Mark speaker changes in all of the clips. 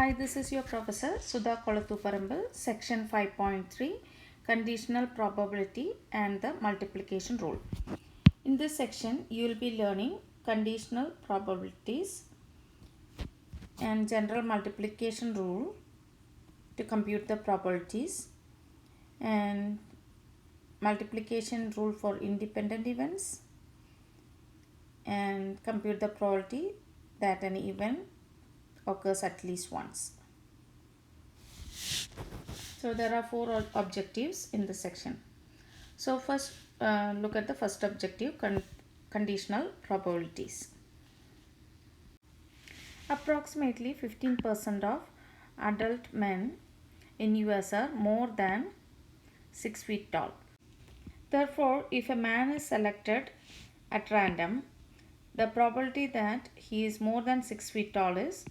Speaker 1: Hi, this is your Professor Sudha Kolathuparambal, Section 5.3 Conditional Probability and the Multiplication Rule. In this section, you will be learning conditional probabilities and general multiplication rule to compute the probabilities, and multiplication rule for independent events, and compute the probability that an event occurs at least once. So there are four objectives in this section. So first look at the first objective, conditional probabilities. Approximately 15% of adult men in US are more than 6 feet tall. Therefore, if a man is selected at random, the probability that he is more than 6 feet tall is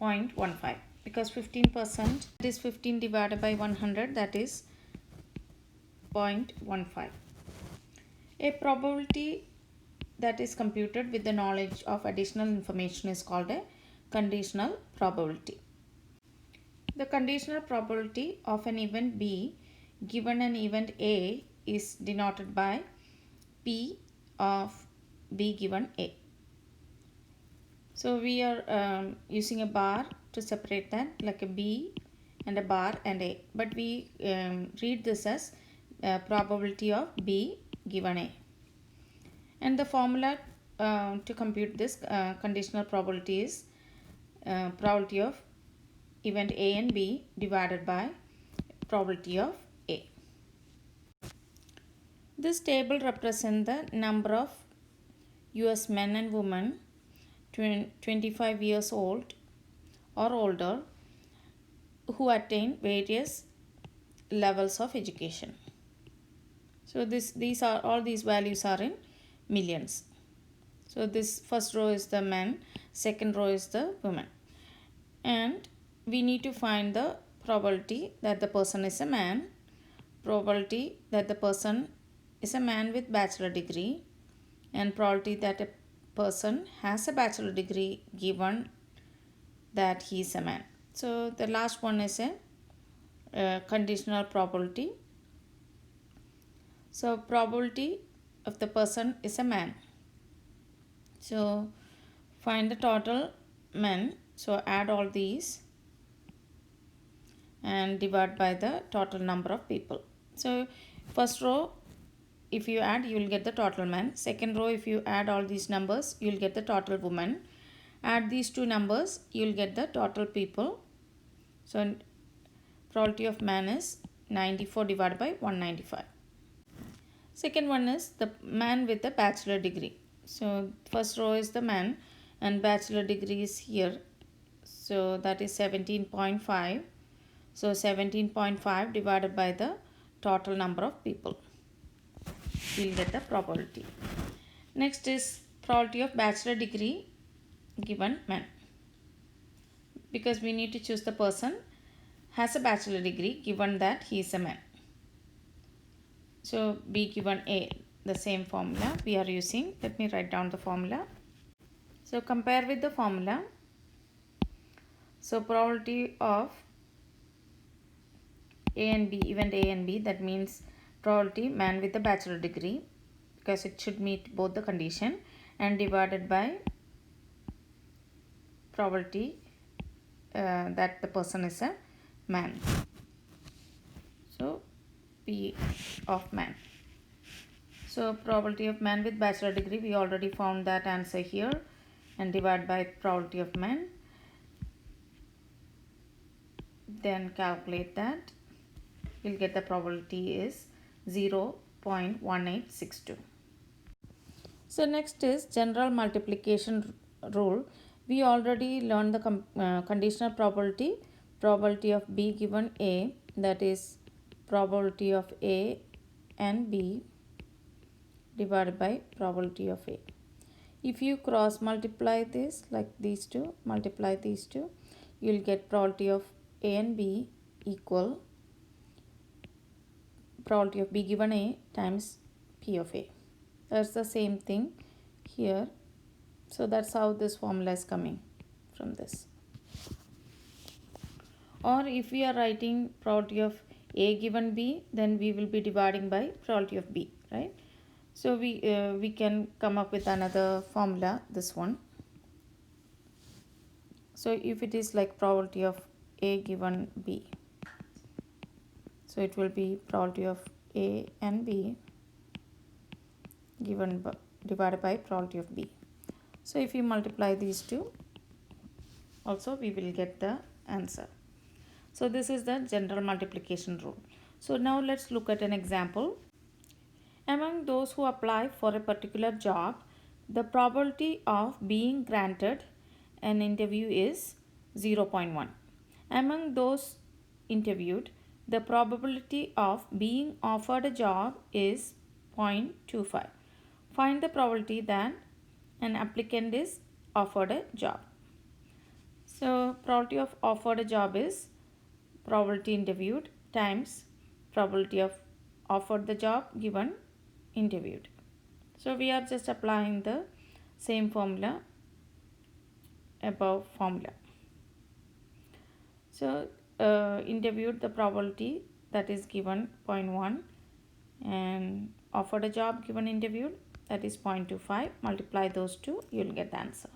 Speaker 1: 0.15, because 15% is 15 divided by 100, that is 0.15. A probability that is computed with the knowledge of additional information is called a conditional probability. The conditional probability of an event B given an event A is denoted by P of B given A. So we are using a bar to separate that, like a B and a bar and A, but we read this as probability of B given A. And the formula to compute this conditional probability is probability of event A and B divided by probability of A. This table represents the number of US men and women 25 years old or older who attain various levels of education. So all these values are in millions. So this first row is the men, second row is the women, and we need to find the probability that the person is a man, probability that the person is a man with bachelor degree, and probability that a person has a bachelor degree given that he is a man. So the last one is a conditional probability. So probability of the person is a man. So find the total men. So add all these and divide by the total number of people. So first row, if you add, you will get the total men. Second row, if you add all these numbers, you will get the total women. Add these two numbers, you will get the total people. So probability of man is 94 divided by 195. Second one is the man with the bachelor degree. So first row is the man and bachelor degree is here. So that is 17.5. So 17.5 divided by the total number of people. We will get the probability. Next is probability of bachelor degree given man. Because we need to choose the person has a bachelor degree given that he is a man. So B given A, the same formula we are using. Let me write down the formula. So compare with the formula. So probability of A and B, event A and B, that means probability man with the bachelor degree, because it should meet both the condition, and divided by probability that the person is a man. So P of man. So probability of man with bachelor degree, we already found that answer here, and divide by probability of man. Then calculate that. You'll get the probability is 0.1862. So next is general multiplication rule. We already learned the conditional probability of B given A, that is probability of A and B divided by probability of A. If you cross multiply this, like these two, multiply these two, you will get probability of A and B equal probability of B given A times P of A. That's the same thing here. So that's how this formula is coming from this. Or if we are writing probability of A given B, then we will be dividing by probability of B, right? So we can come up with another formula, this one. So if it is like probability of A given B, so it will be probability of A and B given by, divided by probability of B. So if you multiply these two, also we will get the answer. So this is the general multiplication rule. So now let's look at an example. Among those who apply for a particular job, the probability of being granted an interview is 0.1. Among those interviewed, the probability of being offered a job is 0.25. Find the probability that an applicant is offered a job. So probability of offered a job is probability interviewed times probability of offered the job given interviewed. So we are just applying the same formula, above formula. So interviewed, the probability that is given 0.1, and offered a job given interviewed, that is 0.25. Multiply those two, you will get the answer.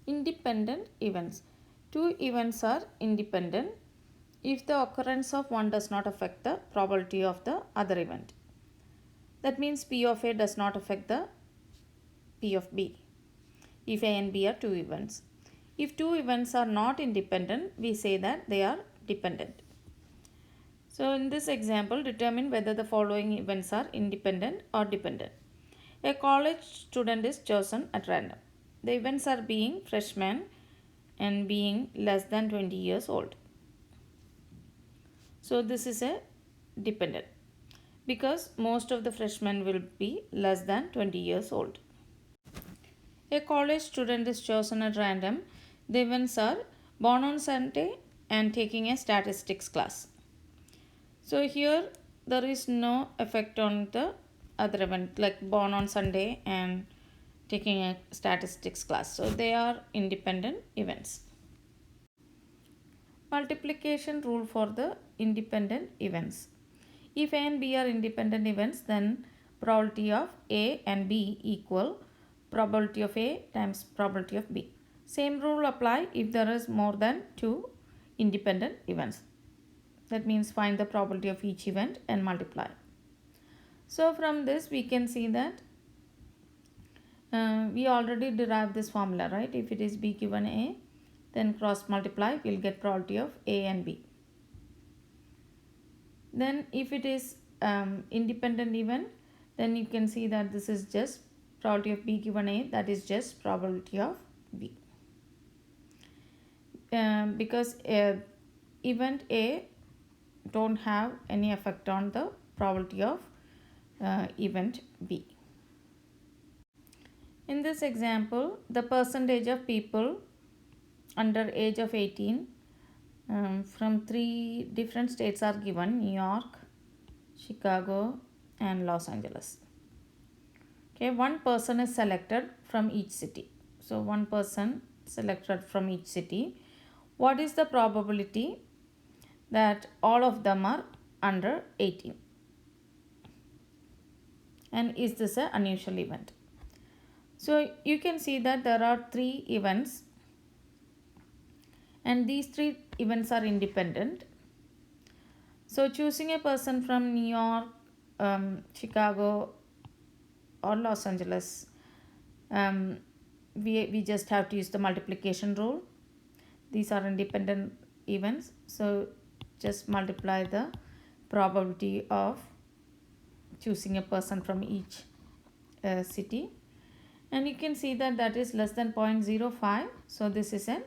Speaker 1: Independent events. Two events are independent if the occurrence of one does not affect the probability of the other event. That means P of A does not affect the P of B if A and B are two events. If two events are not independent, we say that they are dependent. So in this example, determine whether the following events are independent or dependent. A college student is chosen at random. The events are being freshman and being less than 20 years old. So this is a dependent because most of the freshmen will be less than 20 years old. A college student is chosen at random. The events are born on Sunday and taking a statistics class. So here there is no effect on the other event, like born on Sunday and taking a statistics class. So they are independent events. Multiplication rule for the independent events. If A and B are independent events, then probability of A and B equal probability of A times probability of B. Same rule apply if there is more than two independent events. That means find the probability of each event and multiply. So from this we can see that we already derived this formula, right? If it is B given A, then cross multiply, we'll get probability of A and B. Then if it is independent event, then you can see that this is just probability of B given A, that is just probability of B. Because event A don't have any effect on the probability of event B. In this example, the percentage of people under age of 18 from three different states are given: New York, Chicago and Los Angeles. Okay, one person is selected from each city. So one person selected from each city. What is the probability that all of them are under 18? And is this an unusual event? So you can see that there are three events and these three events are independent. So choosing a person from New York, Chicago or Los Angeles, we just have to use the multiplication rule. These are independent events, so just multiply the probability of choosing a person from each city, and you can see that that is less than 0.05. So this is an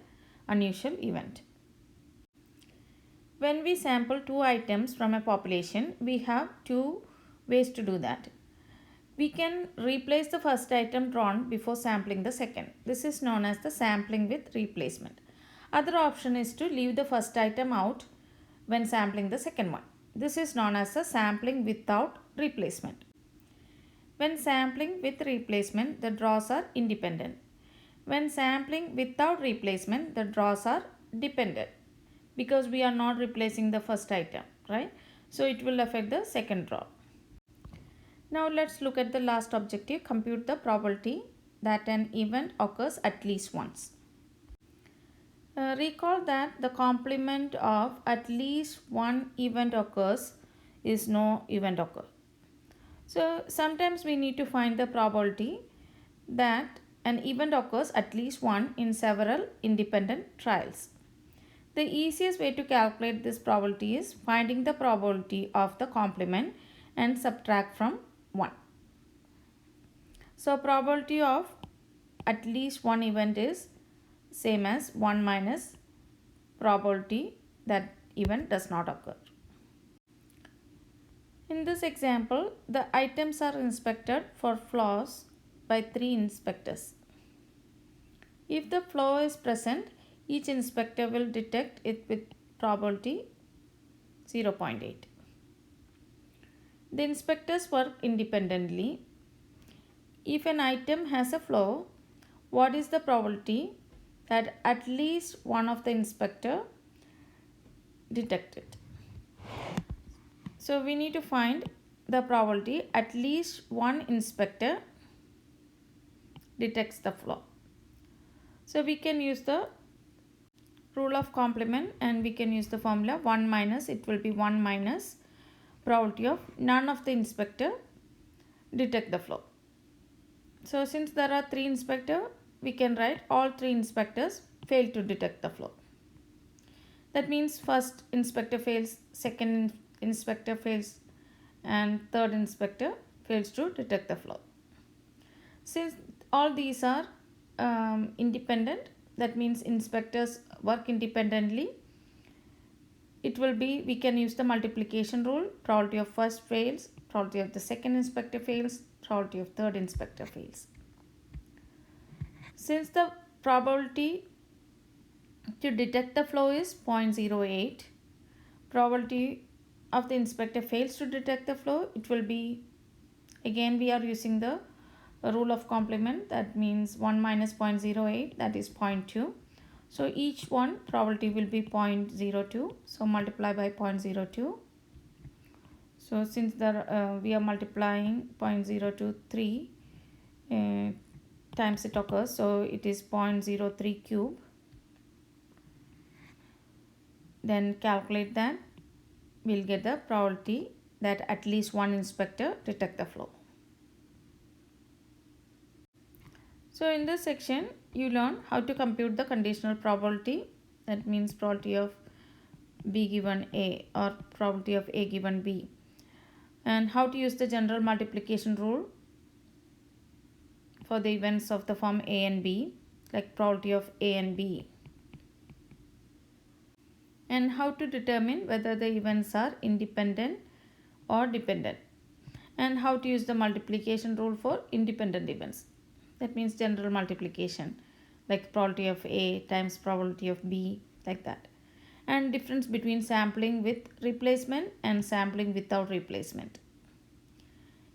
Speaker 1: unusual event. When we sample two items from a population, we have two ways to do that. We can replace the first item drawn before sampling the second. This is known as the sampling with replacement. Other option is to leave the first item out when sampling the second one. This is known as the sampling without replacement. When sampling with replacement, the draws are independent. When sampling without replacement, the draws are dependent, because we are not replacing the first item, right? So it will affect the second draw. Now let's look at the last objective, compute the probability that an event occurs at least once. Recall that the complement of at least one event occurs is no event occur. So sometimes we need to find the probability that an event occurs at least one in several independent trials. The easiest way to calculate this probability is finding the probability of the complement and subtract from 1. So probability of at least one event is same as 1 minus probability that event does not occur. In this example, the items are inspected for flaws by 3 inspectors. If the flaw is present, each inspector will detect it with probability 0.8. The inspectors work independently. If an item has a flaw, what is the probability that at least one of the inspector detect it? So we need to find the probability at least one inspector detects the flaw. So we can use the rule of complement, and we can use the formula 1 minus, it will be 1 minus probability of none of the inspector detect the flaw. So since there are 3 inspectors, we can write all 3 inspectors fail to detect the flaw. That means first inspector fails, second inspector fails, and third inspector fails to detect the flaw. Since all these are independent, that means inspectors work independently, it will be, we can use the multiplication rule. Probability of first fails, probability of the second inspector fails, probability of third inspector fails. Since the probability to detect the flaw is 0.08, probability of the inspector fails to detect the flaw, it will be, again we are using the rule of complement, that means 1 minus 0.08, that is 0.2. So each one probability will be 0.02, so multiply by 0.02. So since there we are multiplying 0.023 times it occurs, so it is 0.03 cube. Then calculate that, we'll get the probability that at least one inspector detect the flaw. So in this section, you learn how to compute the conditional probability, that means probability of B given A or probability of A given B, and how to use the general multiplication rule for the events of the form A and B, like probability of A and B, and how to determine whether the events are independent or dependent, and how to use the multiplication rule for independent events, that means general multiplication, like probability of A times probability of B, like that, and difference between sampling with replacement and sampling without replacement,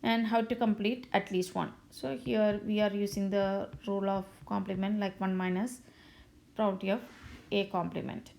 Speaker 1: and how to complete at least one. So here we are using the rule of complement, like 1 minus probability of A complement.